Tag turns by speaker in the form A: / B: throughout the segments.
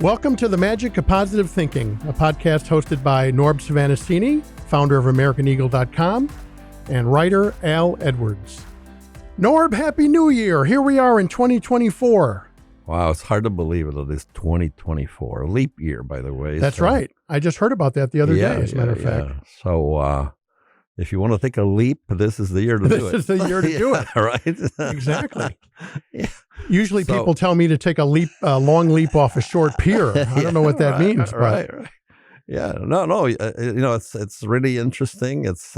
A: Welcome to the Magic of Positive Thinking, a podcast hosted by Norb Svanascini, founder of AmericanEagle.com, and writer Al Edwards. Norb, Happy New Year. Here we are in 2024.
B: Wow, it's hard to believe it is 2024. A leap year, by the way.
A: That's right. I just heard about that the other day, as a matter of fact.
B: So if you want to take a leap, this is the year to do it.
A: This is the year to do it.
B: Right?
A: Exactly.
B: Yeah.
A: Usually people tell me to take a long leap off a short pier. I don't know what that means. But.
B: Right. Yeah. No. It's really interesting. It's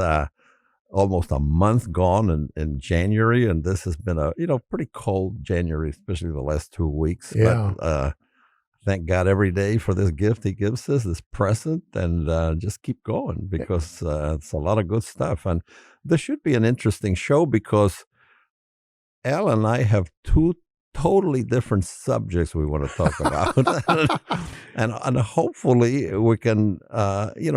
B: almost a month gone in January, and this has been a pretty cold January, especially the last 2 weeks.
A: Yeah.
B: But thank God every day for this gift He gives us, this present, and just keep going because it's a lot of good stuff. And this should be an interesting show because Al and I have two totally different subjects we want to talk about, and hopefully we can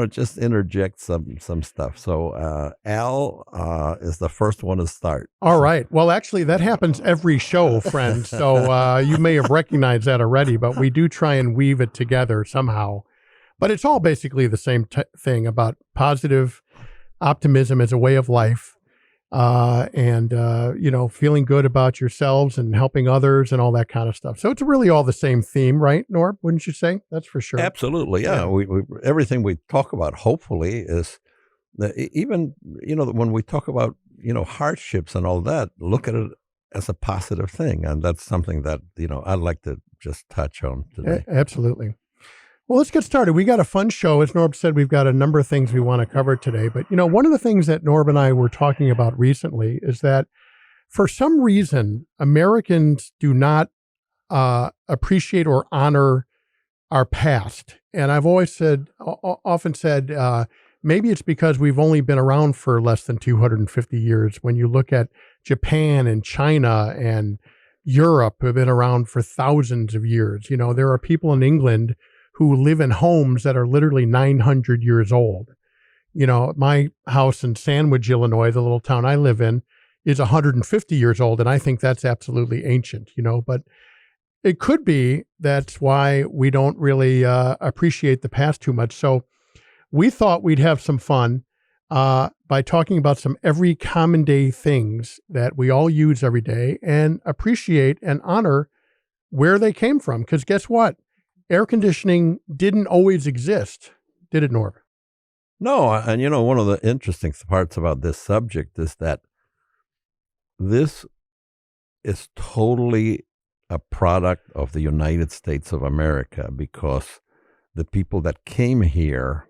B: just interject some stuff. So Al is the first one to start.
A: All right. Well, actually, that happens every show, friends. So you may have recognized that already, but we do try and weave it together somehow. But it's all basically the same thing about positive optimism as a way of life. And feeling good about yourselves and helping others and all that kind of stuff. So it's really all the same theme, right, Norb? Wouldn't you say? That's for sure.
B: Absolutely. Yeah. We everything we talk about, hopefully, is that even, when we talk about, hardships and all that, look at it as a positive thing. And that's something that, I'd like to just touch on today.
A: Absolutely. Well, let's get started. We got a fun show. As Norb said, we've got a number of things we want to cover today. But, one of the things that Norb and I were talking about recently is that for some reason, Americans do not appreciate or honor our past. And I've often said, maybe it's because we've only been around for less than 250 years. When you look at Japan and China and Europe, who have been around for thousands of years. There are people in England who live in homes that are literally 900 years old. My house in Sandwich, Illinois, the little town I live in, is 150 years old, and I think that's absolutely ancient, but it could be that's why we don't really appreciate the past too much. So we thought we'd have some fun by talking about some every common day things that we all use every day and appreciate and honor where they came from. Because guess what? Air conditioning didn't always exist, did it, Norb?
B: No, and one of the interesting parts about this subject is that this is totally a product of the United States of America because the people that came here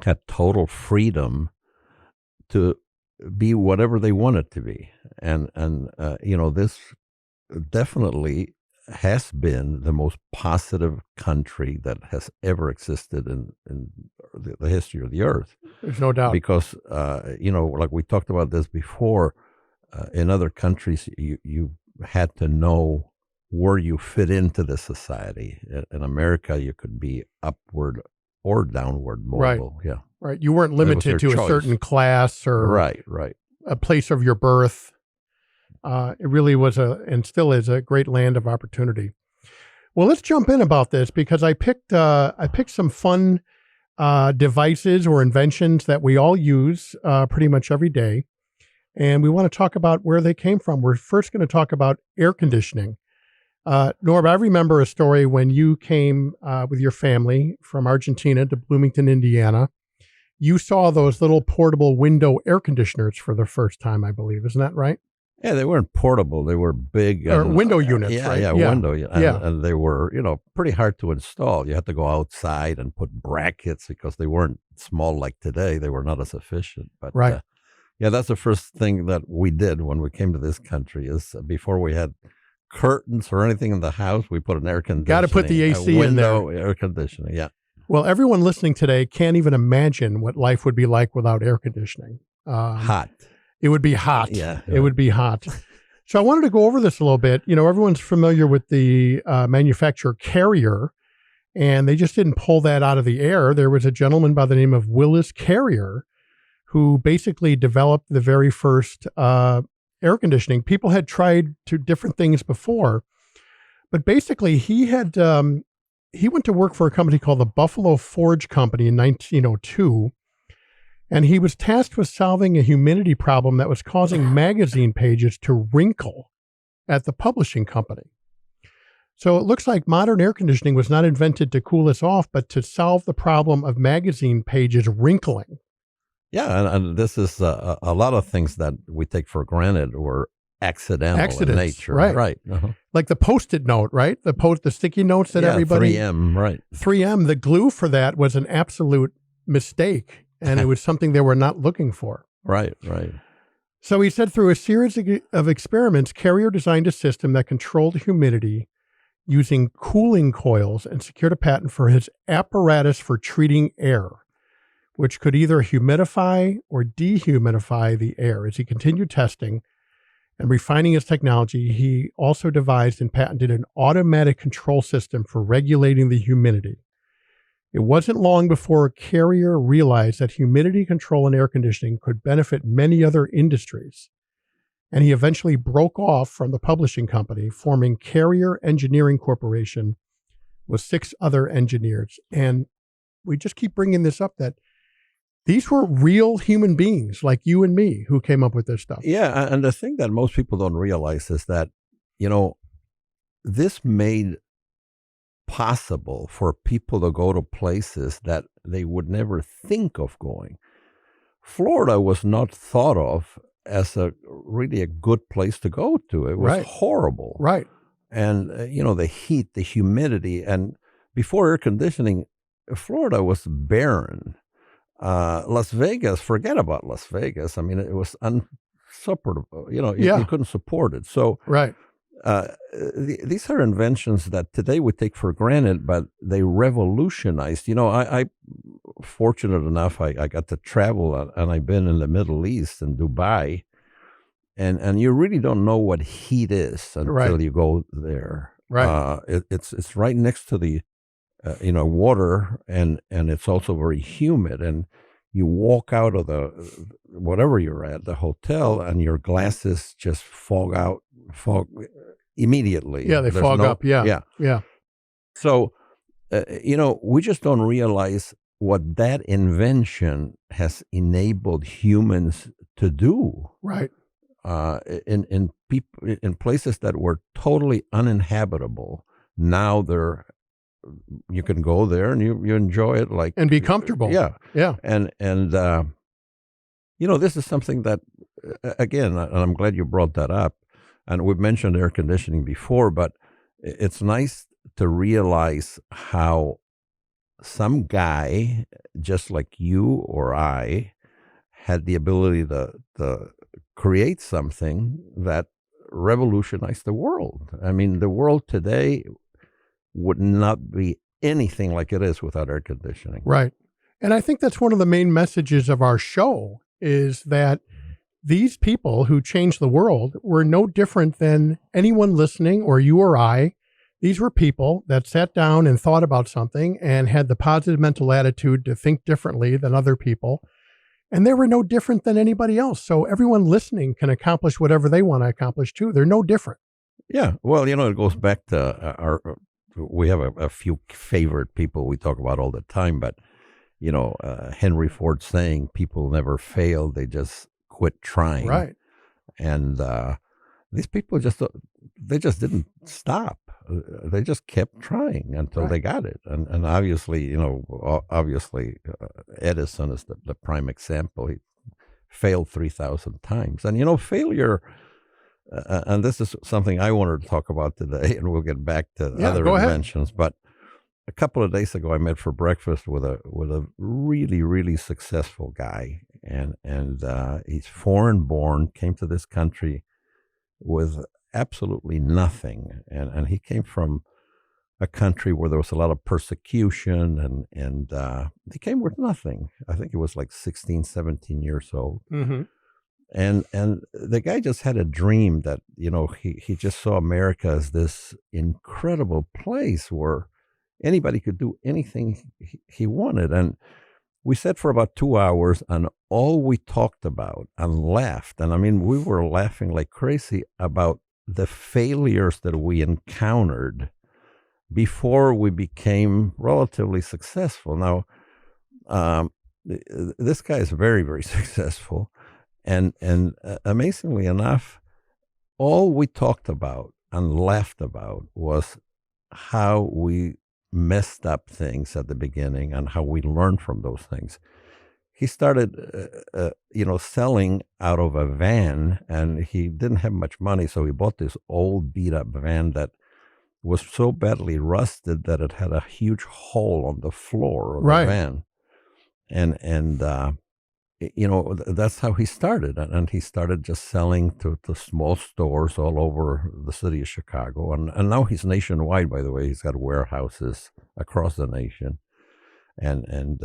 B: had total freedom to be whatever they wanted to be. And this definitely has been the most positive country that has ever existed in the history of the earth.
A: There's no doubt.
B: Because, like we talked about this before, in other countries, you had to know where you fit into the society. In America, you could be upward or downward mobile.
A: Right.
B: Yeah.
A: Right. You weren't limited to a certain class or
B: right.
A: a place of your birth. It really was and still is a great land of opportunity. Well, let's jump in about this because I picked some fun devices or inventions that we all use pretty much every day, and we want to talk about where they came from. We're first going to talk about air conditioning. Norb, I remember a story when you came with your family from Argentina to Bloomington, Indiana. You saw those little portable window air conditioners for the first time, I believe. Isn't that right?
B: Yeah, they weren't portable. They were big.
A: Or window units, right?
B: Yeah, window. And they were, pretty hard to install. You had to go outside and put brackets because they weren't small like today. They were not as efficient. But
A: right.
B: That's the first thing that we did when we came to this country is before we had curtains or anything in the house, we put an air conditioning.
A: Got to put the AC in there.
B: Air conditioning, yeah.
A: Well, everyone listening today can't even imagine what life would be like without air conditioning.
B: Hot.
A: It would be hot.
B: Yeah.
A: It would be hot. So I wanted to go over this a little bit. Everyone's familiar with the manufacturer Carrier, and they just didn't pull that out of the air. There was a gentleman by the name of Willis Carrier who basically developed the very first air conditioning. People had tried different things before, but basically he he went to work for a company called the Buffalo Forge Company in 1902, and he was tasked with solving a humidity problem that was causing magazine pages to wrinkle at the publishing company. So it looks like modern air conditioning was not invented to cool us off, but to solve the problem of magazine pages wrinkling.
B: Yeah, and this is a lot of things that we take for granted were accidental in nature.
A: Right.
B: Right. Uh-huh.
A: Like the Post-it note, right? The sticky notes that everybody...
B: 3M, right.
A: 3M, the glue for that was an absolute mistake, and it was something they were not looking for.
B: Right, right.
A: So he said through a series of experiments, Carrier designed a system that controlled humidity using cooling coils and secured a patent for his apparatus for treating air, which could either humidify or dehumidify the air. As he continued testing and refining his technology, he also devised and patented an automatic control system for regulating the humidity. It wasn't long before Carrier realized that humidity control and air conditioning could benefit many other industries. And he eventually broke off from the publishing company, forming Carrier Engineering Corporation with 6 other engineers. And we just keep bringing this up that these were real human beings like you and me who came up with this stuff.
B: Yeah, and the thing that most people don't realize is that, this made possible for people to go to places that they would never think of going. Florida was not thought of as really a good place to go to. It was horrible.
A: Right.
B: And, the heat, the humidity, and before air conditioning, Florida was barren. Las Vegas, forget about Las Vegas. I mean, it was unsupportable. You couldn't support it. So these are inventions that today we take for granted, but they revolutionized. I fortunate enough, I got to travel, and I've been in the Middle East and Dubai, and you really don't know what heat is until you go there.
A: Right.
B: It's right next to the water, and it's also very humid, and you walk out of the whatever you're at, the hotel, and your glasses just fog immediately.
A: Yeah, they fog up. Yeah.
B: So we just don't realize what that invention has enabled humans to do.
A: Right.
B: In places that were totally uninhabitable, now you can go there and you enjoy it
A: and be comfortable. Yeah.
B: And this is something that, again, and I'm glad you brought that up. And we've mentioned air conditioning before, but it's nice to realize how some guy, just like you or I, had the ability to create something that revolutionized the world. I mean, the world today would not be anything like it is without air conditioning.
A: Right. And I think that's one of the main messages of our show is that these people who changed the world were no different than anyone listening or you or I. These were people that sat down and thought about something and had the positive mental attitude to think differently than other people. And they were no different than anybody else. So everyone listening can accomplish whatever they want to accomplish too. They're no different.
B: Yeah. Well, it goes back to we have a few favorite people we talk about all the time, but, Henry Ford saying people never fail. They just quit trying.
A: Right.
B: And these people just didn't stop. They just kept trying until they got it. And obviously, Edison is the prime example. He failed 3,000 times. And, failure, and this is something I wanted to talk about today, and we'll get back to other inventions. But a couple of days ago, I met for breakfast with a really, really successful guy. And he's foreign born, came to this country with absolutely nothing. And he came from a country where there was a lot of persecution, and he came with nothing. I think he was like 16, 17 years old.
A: Mm-hmm.
B: And the guy just had a dream that, he just saw America as this incredible place where anybody could do anything he wanted. And we sat for about 2 hours, and all we talked about and laughed, and I mean, we were laughing like crazy about the failures that we encountered before we became relatively successful. Now, this guy is very, very successful, and amazingly enough, all we talked about and laughed about was how we messed up things at the beginning and how we learned from those things. He started, selling out of a van, and he didn't have much money, so he bought this old beat-up van that was so badly rusted that it had a huge hole on the floor of the
A: Right.
B: van, and that's how he started, and he started just selling to small stores all over the city of Chicago, and now he's nationwide. By the way, he's got warehouses across the nation, and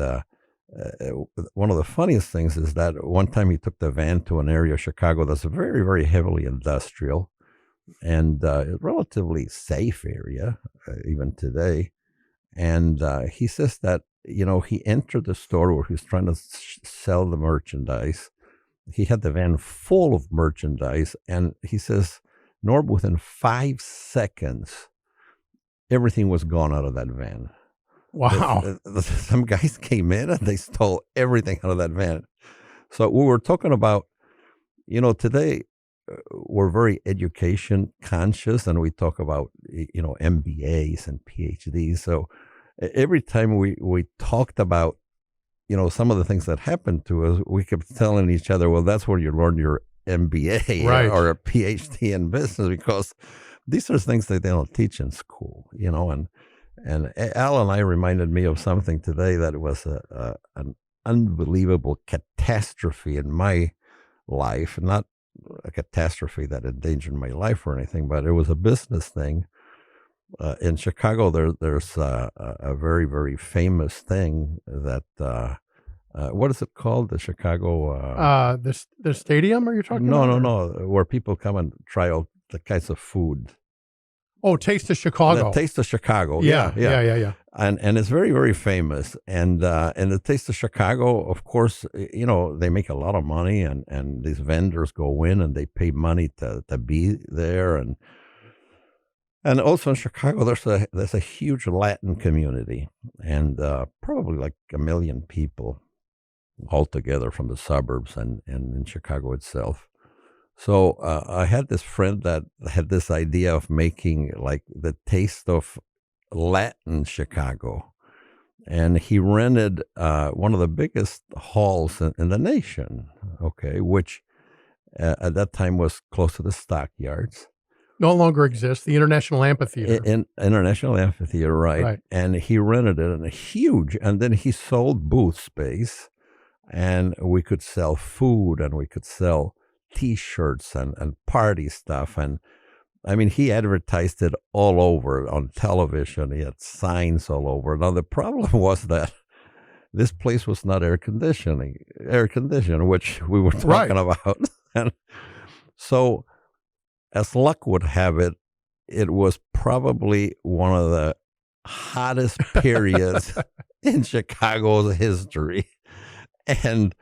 B: one of the funniest things is that one time he took the van to an area of Chicago that's very, very heavily industrial and a relatively safe area, even today. And he says that, he entered the store where he was trying to sell the merchandise. He had the van full of merchandise. And he says, Norb, within 5 seconds, everything was gone out of that van.
A: Wow.
B: Some guys came in and they stole everything out of that van. So we were talking about, today we're very education conscious, and we talk about, MBAs and PhDs. So every time we talked about, some of the things that happened to us, we kept telling each other, well, that's where you learn your MBA
A: Right.
B: or a PhD in business, because these are things that they don't teach in school, and Al and I reminded me of something today that was an unbelievable catastrophe in my life. Not a catastrophe that endangered my life or anything, but it was a business thing. In Chicago, there's a very, very famous thing that, what is it called? The Chicago...
A: The stadium, are you talking
B: no,
A: about?
B: no, no, where people come and try out the kinds of food.
A: Oh, Taste of Chicago.
B: The Taste of Chicago.
A: Yeah.
B: And it's very, very famous. And the Taste of Chicago, of course, they make a lot of money, and these vendors go in and they pay money to be there. And also in Chicago, there's a huge Latin community, and probably like 1 million people altogether from the suburbs and in Chicago itself. So I had this friend that had this idea of making like the Taste of Latin Chicago. And he rented one of the biggest halls in the nation, okay, which at that time was close to the stockyards.
A: No longer exists. The International Amphitheater.
B: In International Amphitheater, right.
A: Right.
B: And he rented it, and huge. And then he sold booth space, and we could sell food, and we could sell T-shirts and party stuff. And I mean, he advertised it all over on television. He had signs all over. Now, the problem was that this place was not air conditioned, which we were talking about. And so, as luck would have it, it was probably one of the hottest periods in Chicago's history. And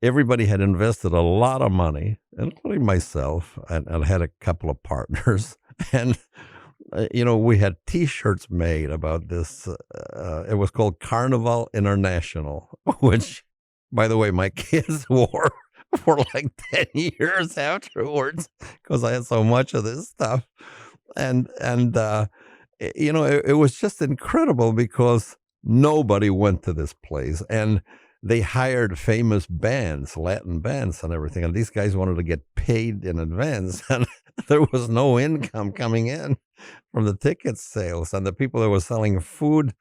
B: everybody had invested a lot of money, including myself, and had a couple of partners. And, we had T-shirts made about this. It was called Carnival International, which, by the way, my kids wore for like 10 years afterwards because I had so much of this stuff. And it was just incredible because nobody went to this place. And they hired famous bands, Latin bands and everything. And these guys wanted to get paid in advance. And there was no income coming in from the ticket sales. And the people that were selling food,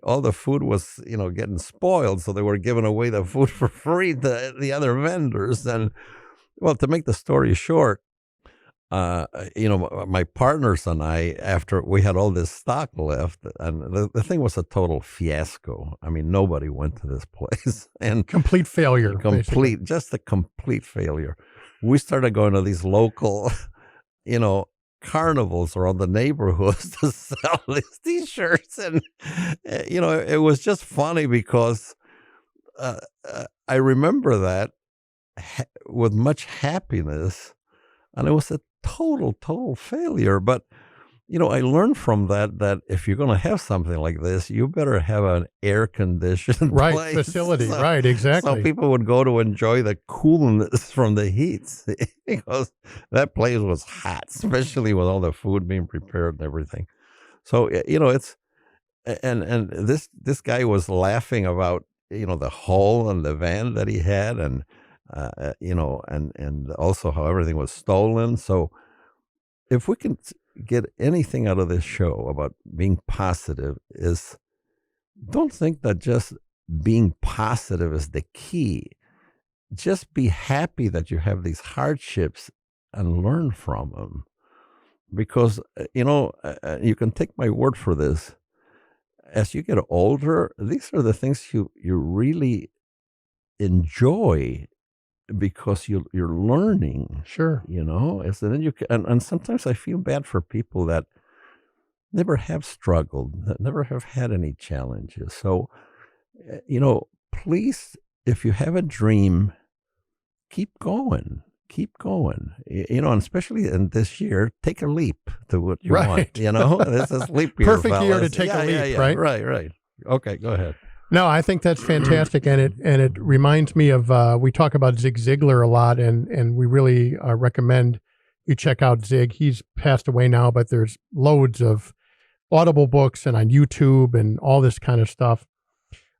B: all the food was, getting spoiled. So they were giving away the food for free to the other vendors. And, well, to make the story short, my partners and I, after we had all this stock left, and the thing was a total fiasco. I mean, nobody went to this place, and
A: complete failure.
B: Just a complete failure. We started going to these local, carnivals around the neighborhoods to sell these T-shirts, and it was just funny because I remember that with much happiness, and it was a total failure. But I learned from that if you're going to have something like this, you better have an air-conditioned
A: Right,
B: place.
A: facility.
B: So,
A: right,
B: so
A: exactly.
B: people would go to enjoy the coolness from the heat because that place was hot, especially with all the food being prepared and everything. So it's and this guy was laughing about the hole in the van that he had, and and also how everything was stolen. So if we can get anything out of this show about being positive, is don't think that just being positive is the key. Just be happy that you have these hardships and learn from them. Because, you can take my word for this. As you get older, these are the things you really enjoy because you're learning.
A: Sure.
B: And then and sometimes I feel bad for people that never have struggled, that never have had any challenges. So, please, if you have a dream, keep going. Keep going. And especially in this year, take a leap to what you want. This is leap year.
A: Perfect year to
B: fellas.
A: take a leap,
B: yeah.
A: right?
B: Right. Okay, go ahead.
A: No, I think that's fantastic, and it reminds me of we talk about Zig Ziglar a lot, and we really recommend you check out Zig. He's passed away now, but there's loads of Audible books and on YouTube and all this kind of stuff.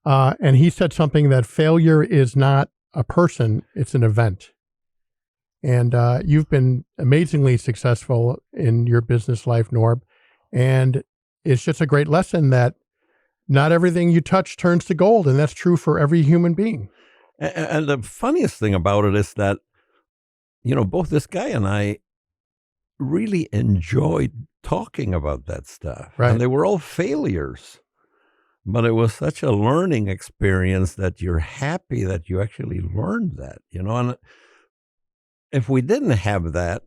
A: And he said something that failure is not a person; it's an event. And you've been amazingly successful in your business life, Norb, and it's just a great lesson that not everything you touch turns to gold, and that's true for every human being.
B: And the funniest thing about it is that, both this guy and I really enjoyed talking about that stuff.
A: Right.
B: And they were all failures. But it was such a learning experience that you're happy that you actually learned that, And if we didn't have that,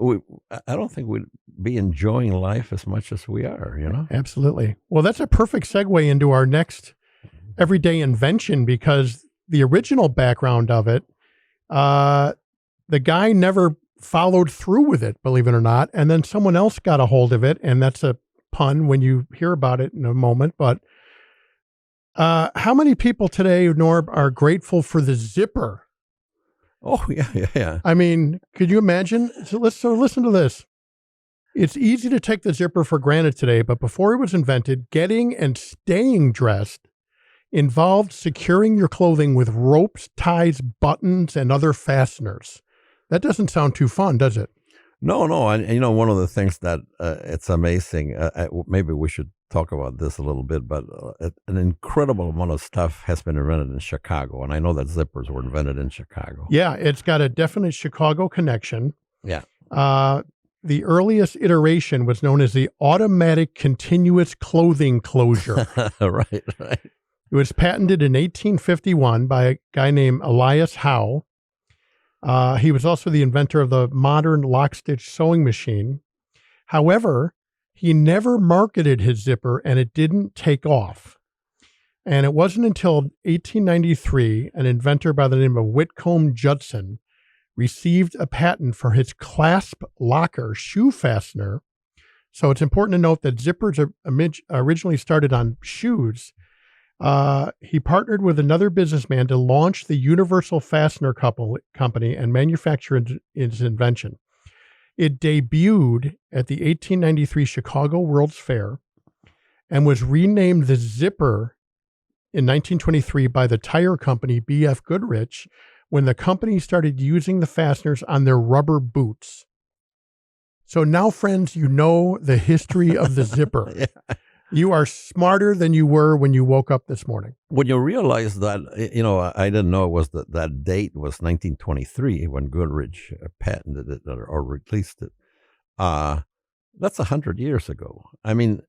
B: I don't think we'd be enjoying life as much as we are,
A: Absolutely. Well, that's a perfect segue into our next everyday invention, because the original background of it, the guy never followed through with it, believe it or not. And then someone else got a hold of it. And that's a pun when you hear about it in a moment. But how many people today, Norb, are grateful for the zipper?
B: Oh, yeah.
A: I mean, could you imagine? So listen to this. It's easy to take the zipper for granted today, but before it was invented, getting and staying dressed involved securing your clothing with ropes, ties, buttons, and other fasteners. That doesn't sound too fun, does it?
B: No. And one of the things that it's amazing, maybe we should talk about this a little bit, but an incredible amount of stuff has been invented in Chicago. And I know that zippers were invented in Chicago.
A: Yeah, it's got a definite Chicago connection.
B: Yeah.
A: The earliest iteration was known as the automatic continuous clothing closure.
B: Right.
A: It was patented in 1851 by a guy named Elias Howe. He was also the inventor of the modern lock-stitch sewing machine. However, he never marketed his zipper, and it didn't take off. And it wasn't until 1893, an inventor by the name of Whitcomb Judson received a patent for his clasp locker shoe fastener. So it's important to note that zippers originally started on shoes. He partnered with another businessman to launch the Universal Fastener Company and manufacture his invention. It debuted at the 1893 Chicago World's Fair and was renamed the Zipper in 1923 by the tire company B.F. Goodrich when the company started using the fasteners on their rubber boots. So now, friends, you know the history of the zipper.
B: Yeah.
A: You are smarter than you were when you woke up this morning.
B: When you realize that, I didn't know it was that date was 1923 when Goodrich patented it or released it. That's 100 years ago. I mean,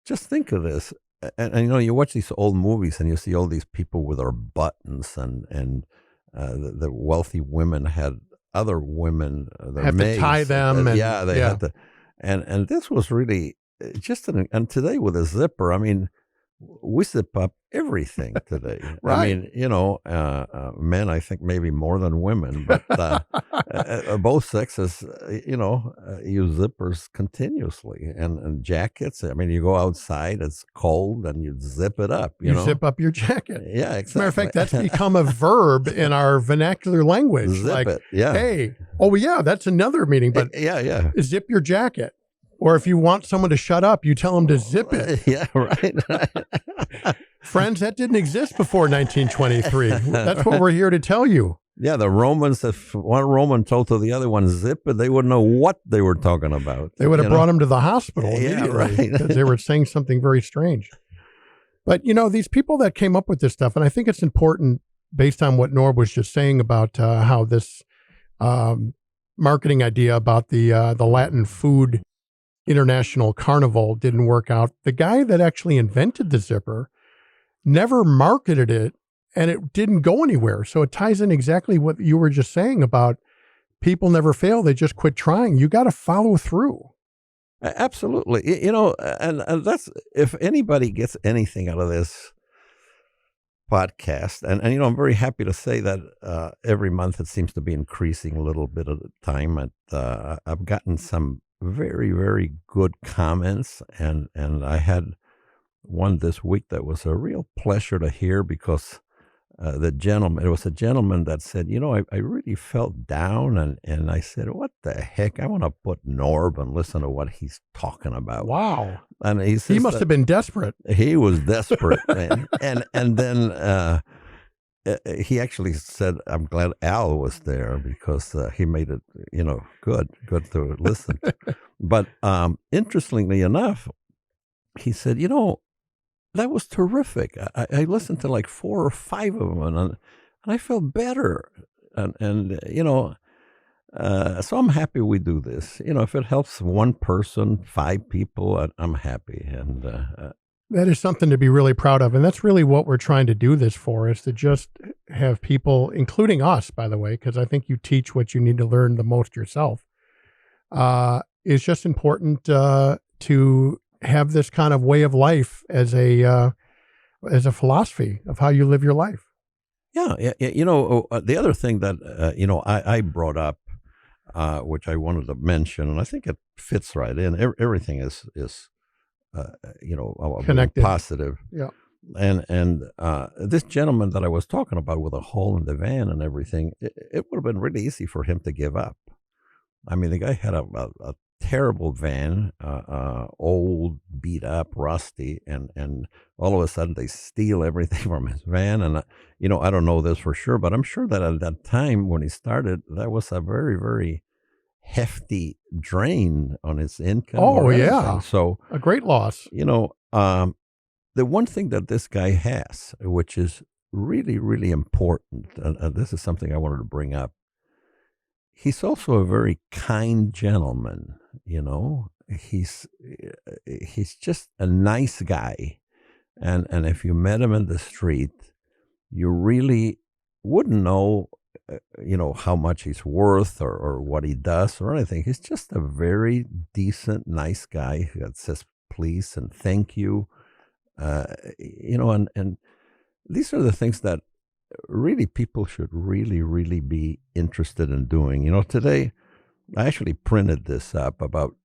B: just think of this. And you watch these old movies and you see all these people with their buttons and the wealthy women had other women, their
A: Have
B: maids,
A: to tie them.
B: they had to. And this was really and today with a zipper, I mean, we zip up everything today. I
A: Right.
B: mean, men, I think maybe more than women, but both sexes, use zippers continuously, and jackets. I mean, you go outside, it's cold, and you zip it up.
A: You zip up your jacket.
B: Yeah,
A: As a matter of
B: exactly.
A: fact, that's become a verb in our vernacular language.
B: Zip
A: like,
B: it. Yeah.
A: hey, oh yeah, that's another meaning, but
B: Yeah.
A: zip your jacket. Or if you want someone to shut up, you tell them to zip it.
B: Yeah, right.
A: Friends, that didn't exist before 1923. That's what we're here to tell you.
B: Yeah, the Romans, if one Roman told to the other one, zip it, they wouldn't know what they were talking about.
A: They would have brought him to the hospital
B: Yeah,
A: immediately
B: right.
A: because they were saying something very strange. But, these people that came up with this stuff, and I think it's important based on what Norb was just saying about how this marketing idea about the Latin food international carnival didn't work out. The guy that actually invented the zipper never marketed it, and it didn't go anywhere. So it ties in exactly what you were just saying about people never fail. They just quit trying. You got to follow through.
B: Absolutely. And that's, if anybody gets anything out of this podcast, and I'm very happy to say that every month it seems to be increasing a little bit at a time. I've gotten some very, very good comments, and I had one this week that was a real pleasure to hear, because it was a gentleman that said, I really felt down, and I said, what the heck? I want to put Norb and listen to what he's talking about.
A: Wow.
B: And he
A: must have been desperate.
B: He was desperate, man. and then he actually said, I'm glad Al was there, because he made it, good to listen to. But interestingly enough, he said, that was terrific. I listened to like 4 or 5 of them, and I felt better. So I'm happy we do this. If it helps one person, 5 people, I'm happy. And
A: that is something to be really proud of. And that's really what we're trying to do this for, is to just have people, including us, by the way, because I think you teach what you need to learn the most yourself. It's just important to have this kind of way of life as a philosophy of how you live your life.
B: Yeah. The other thing that I brought up, which I wanted to mention, and I think it fits right in. Everything is
A: Connected.
B: Positive.
A: Yeah.
B: And this gentleman that I was talking about with a hole in the van and everything, it would have been really easy for him to give up. I mean, the guy had a terrible van, old, beat up, rusty, and all of a sudden they steal everything from his van. And I don't know this for sure, but I'm sure that at that time when he started, that was a very, very hefty drain on his income.
A: Oh yeah,
B: so
A: a great loss.
B: The one thing that this guy has, which is really, really important, and this is something I wanted to bring up. He's also a very kind gentleman. He's just a nice guy, and if you met him in the street, you really wouldn't know, how much he's worth or what he does or anything. He's just a very decent, nice guy that says please and thank you, and these are the things that really people should really, really be interested in doing. Today I actually printed this up about,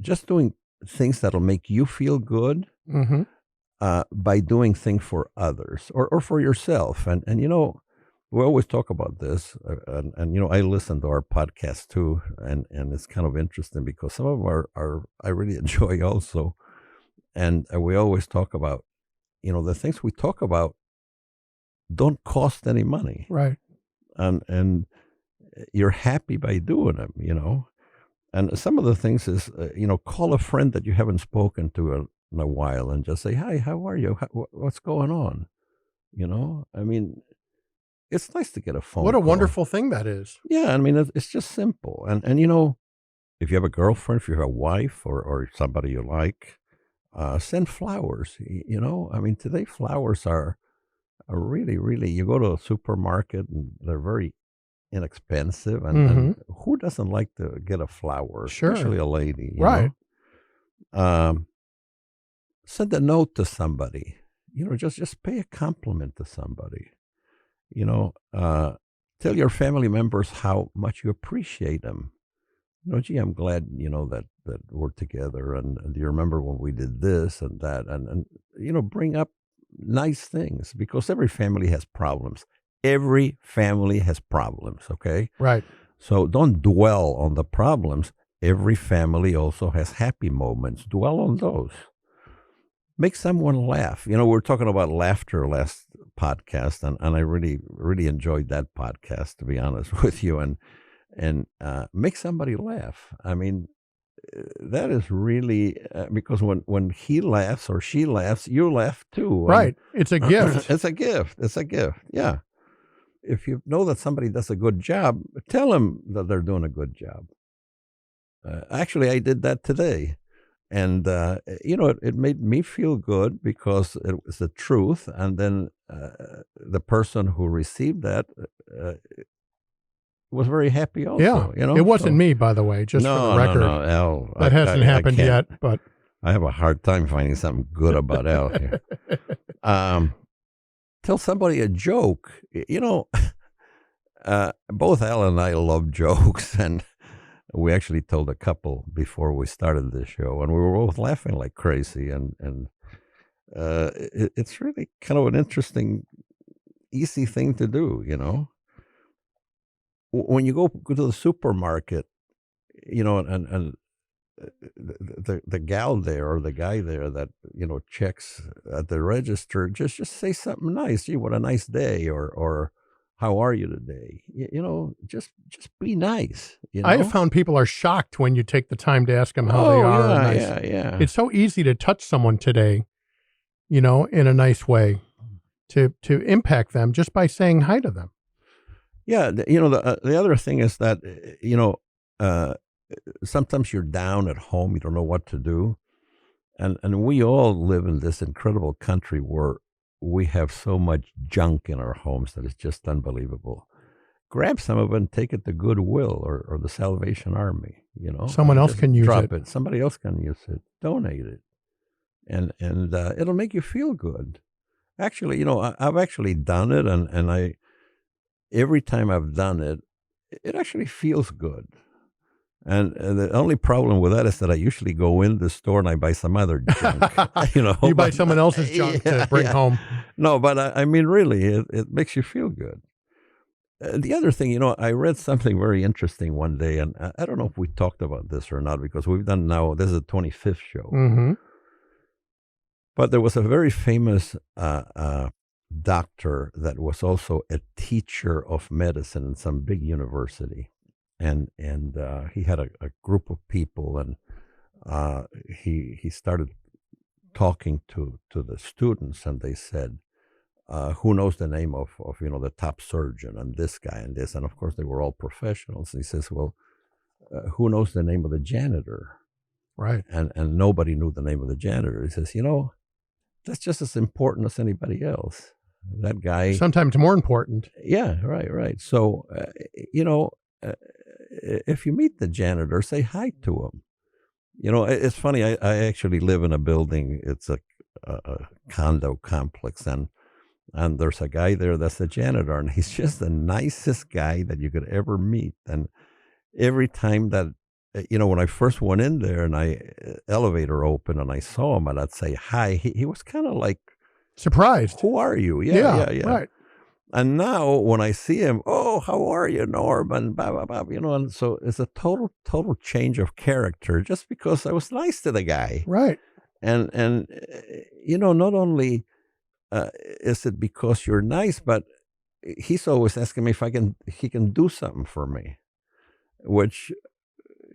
B: just doing things that'll make you feel good by doing things for others or for yourself. And we always talk about this, and I listen to our podcast too, and it's kind of interesting because some of them are I really enjoy also, and we always talk about, the things we talk about don't cost any money,
A: right?
B: And you're happy by doing them, And some of the things is, call a friend that you haven't spoken to in a while and just say, hi, how are you? What's going on? I mean, it's nice to get a phone
A: What a
B: call.
A: wonderful thing that is.
B: Yeah, I mean, it's just simple. And if you have a girlfriend, if you have a wife or somebody you like, send flowers. I mean, today flowers are really, really, you go to a supermarket and they're very inexpensive. And who doesn't like to get a flower,
A: Sure.
B: especially a lady?
A: Right.
B: send a note to somebody. Just pay a compliment to somebody. Tell your family members how much you appreciate them. Gee, I'm glad, that we're together. And do you remember when we did this and that? And bring up nice things, because every family has problems. Every family has problems, okay?
A: Right.
B: So don't dwell on the problems. Every family also has happy moments. Dwell on those. Make someone laugh. We were talking about laughter last podcast, and I really, really enjoyed that podcast, to be honest with you. And make somebody laugh. I mean, that is really because when he laughs or she laughs, you laugh too.
A: Right. It's a gift.
B: It's a gift. It's a gift. Yeah. If you know that somebody does a good job, tell them that they're doing a good job. Actually, I did that today. And, it made me feel good because it was the truth. And then the person who received that was very happy also.
A: Yeah. It wasn't me, by the way, just for the record.
B: No, Al.
A: That hasn't happened yet, but.
B: I have a hard time finding something good about Al here. Tell somebody a joke. Both Al and I love jokes, and we actually told a couple before we started this show, and we were both laughing like crazy. And it's really kind of an interesting, easy thing to do. When you go to the supermarket, and the gal there or the guy there that checks at the register, just say something nice. Gee, what a nice day, or how are you today? Just be nice.
A: I have found people are shocked when you take the time to ask them how they are.
B: Yeah.
A: It's so easy to touch someone today, in a nice way, to impact them just by saying hi to them.
B: Yeah, the other thing is that sometimes you're down at home, you don't know what to do, and we all live in this incredible country where we have so much junk in our homes that it's just unbelievable. Grab some of it and take it to Goodwill or the Salvation Army.
A: Someone else can use
B: drop it. Somebody else can use it. Donate it, and it'll make you feel good. Actually, I've actually done it, and I every time I've done it, it actually feels good. And the only problem with that is that I usually go in the store and I buy some other junk.
A: You buy someone else's junk to bring home.
B: No, but I mean, really, it makes you feel good. The other thing, I read something very interesting one day, and I don't know if we talked about this or not, because we've done now, this is the 25th show.
A: Mm-hmm.
B: But there was a very famous doctor that was also a teacher of medicine in some big university. And he had a group of people, and he started talking to the students, and they said, who knows the name of the top surgeon and this guy and this, and of course they were all professionals. And he says, well, who knows the name of the janitor?
A: Right.
B: And nobody knew the name of the janitor. He says, that's just as important as anybody else. That guy,
A: sometimes more important.
B: Yeah, right. So if you meet the janitor, say hi to him. It's funny. I actually live in a building. It's a condo complex, and there's a guy there that's the janitor, and he's just the nicest guy that you could ever meet. And every time that, when I first went in there and elevator opened and I saw him and I'd say hi, he was kind of like
A: surprised.
B: Who are you? Yeah.
A: Right.
B: And now when I see him, oh, how are you, Norb? And blah, blah, blah, and so it's a total change of character just because I was nice to the guy.
A: Right.
B: And not only is it because you're nice, but he's always asking me if he can do something for me, which,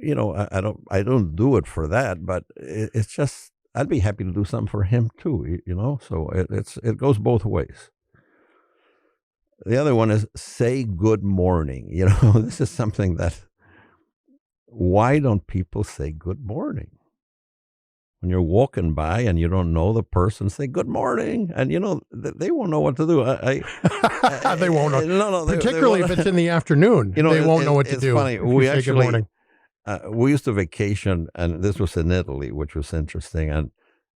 B: I don't do it for that, but it's just, I'd be happy to do something for him too, so it goes both ways. The other one is say good morning. This is something that, why don't people say good morning? When you're walking by and you don't know the person, say good morning. And, they won't know what to do.
A: They won't know.
B: No,
A: particularly if it's in the afternoon, they won't know what to do.
B: It's funny. We actually, we used to vacation, and this was in Italy, which was interesting. And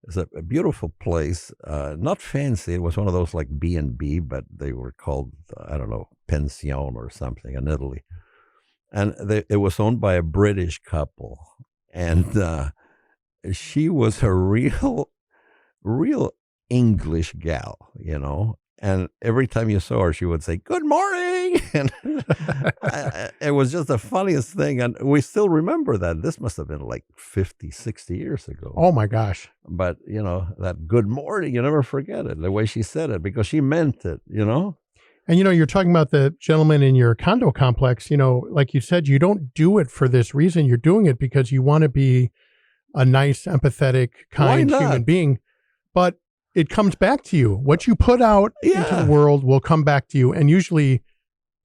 B: It's a beautiful place, not fancy. It was one of those like B&B, but they were called, I don't know, pension or something in Italy. And it was owned by a British couple. And she was a real English gal, you know. And every time you saw her, she would say, "Good morning." And it was just the funniest thing. And we still remember that. This must have been like 50, 60 years ago.
A: Oh, my gosh.
B: But, you know, that good morning, you never forget it, the way she said it, because she meant it, you know?
A: And, you know, you're talking about the gentleman in your condo complex, you know, like you said, you don't do it for this reason. You're doing it because you want to be a nice, empathetic, kind human being. But it comes back to you. What you put out into the world will come back to you, and usually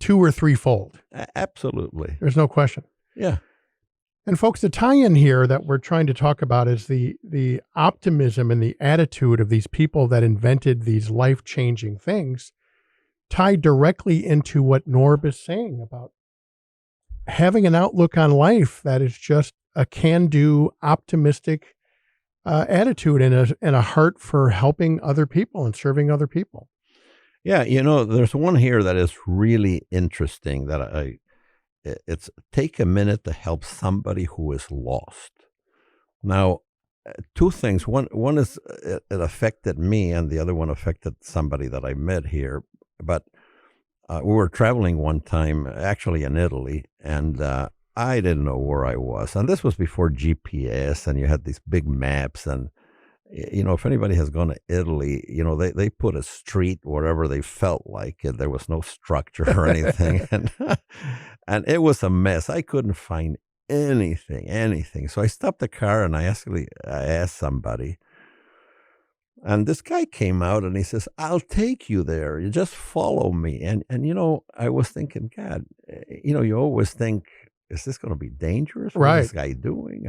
A: 2 or 3-fold.
B: Absolutely.
A: There's no question.
B: Yeah.
A: And folks, the tie-in here that we're trying to talk about is the optimism and the attitude of these people that invented these life-changing things, tied directly into what Norb is saying about having an outlook on life that is just a can-do, optimistic attitude and a heart for helping other people and serving other people.
B: Yeah, you know, there's one here that is really interesting that it's take a minute to help somebody who is lost. Now, 2 things. One is it affected me, and the other one affected somebody that I met here. But we were traveling one time, actually in Italy, and I didn't know where I was. And this was before GPS, and you had these big maps. And, you know, if anybody has gone to Italy, you know, they put a street wherever they felt like it. There was no structure or anything. And it was a mess. I couldn't find anything. So I stopped the car and I asked somebody. And this guy came out and he says, "I'll take you there. You just follow me." And you know, I was thinking, God, you know, you always think, is this going to be dangerous? What is this guy doing?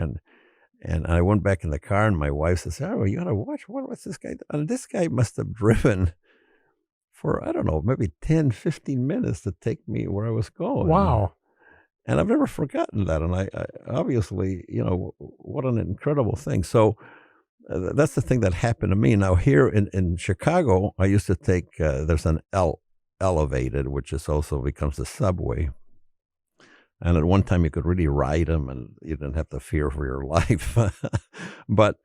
B: And I went back in the car and my wife says, "Oh, you got to watch. What's this guy?" And this guy must have driven for, I don't know, maybe 10, 15 minutes to take me where I was going.
A: Wow.
B: And I've never forgotten that. And I obviously, you know, what an incredible thing. So that's the thing that happened to me. Now here in Chicago, I used to take, there's an elevated, which is also becomes the subway. And at one time you could really ride them and you didn't have to fear for your life. But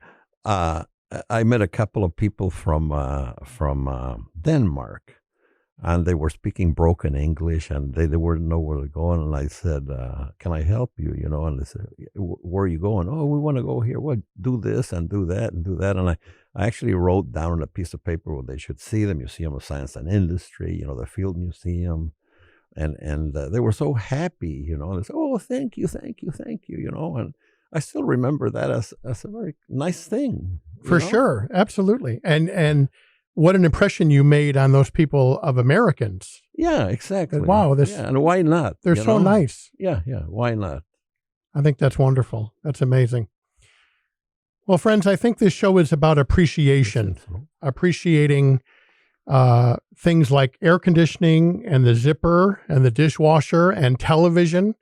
B: I met a couple of people from Denmark, and they were speaking broken English, and they didn't know where they're going. And I said, "Can I help you?" You know, and they said, "Where are you going?" "Oh, we want to go here. Well, do this and do that and do that." And I actually wrote down on a piece of paper where they should see the Museum of Science and Industry, you know, the Field Museum. And they were so happy, you know, and they said, "Oh, thank you, you know." And I still remember that as a very nice thing.
A: For sure. Absolutely. And what an impression you made on those people of Americans.
B: Yeah, exactly.
A: Wow.
B: And why not?
A: They're so nice.
B: Yeah. Why not?
A: I think that's wonderful. That's amazing. Well, friends, I think this show is about appreciation, appreciating things like air conditioning and the zipper and the dishwasher and television.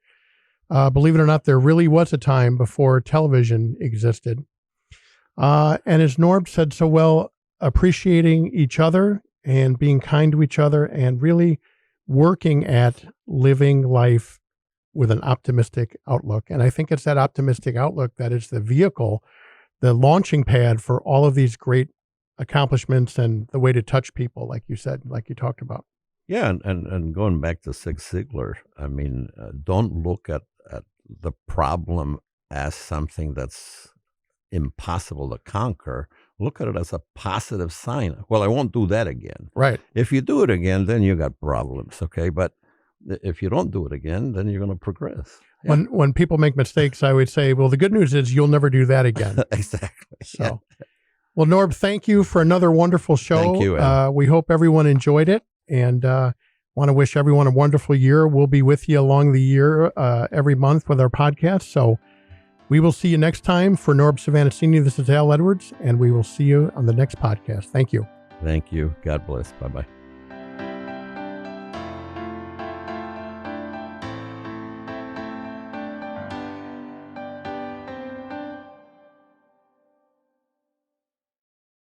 A: Believe it or not, there really was a time before television existed. And as Norb said so well, appreciating each other and being kind to each other and really working at living life with an optimistic outlook. And I think it's that optimistic outlook that is the vehicle, the launching pad for all of these great accomplishments and the way to touch people, like you said, like you talked about.
B: Yeah, and going back to Zig Ziglar, I mean, don't look at the problem as something that's impossible to conquer. Look at it as a positive sign. Well, I won't do that again.
A: Right.
B: If you do it again, then you got problems, okay? But if you don't do it again, then you're going to progress. Yeah.
A: When people make mistakes, I would say, well, the good news is you'll never do that again.
B: Exactly.
A: So, well, Norb, thank you for another wonderful show.
B: Thank you.
A: We hope everyone enjoyed it, and want to wish everyone a wonderful year. We'll be with you along the year every month with our podcast. So we will see you next time. For Norb Svanascini, this is Al Edwards, and we will see you on the next podcast. Thank you.
B: Thank you. God bless. Bye-bye.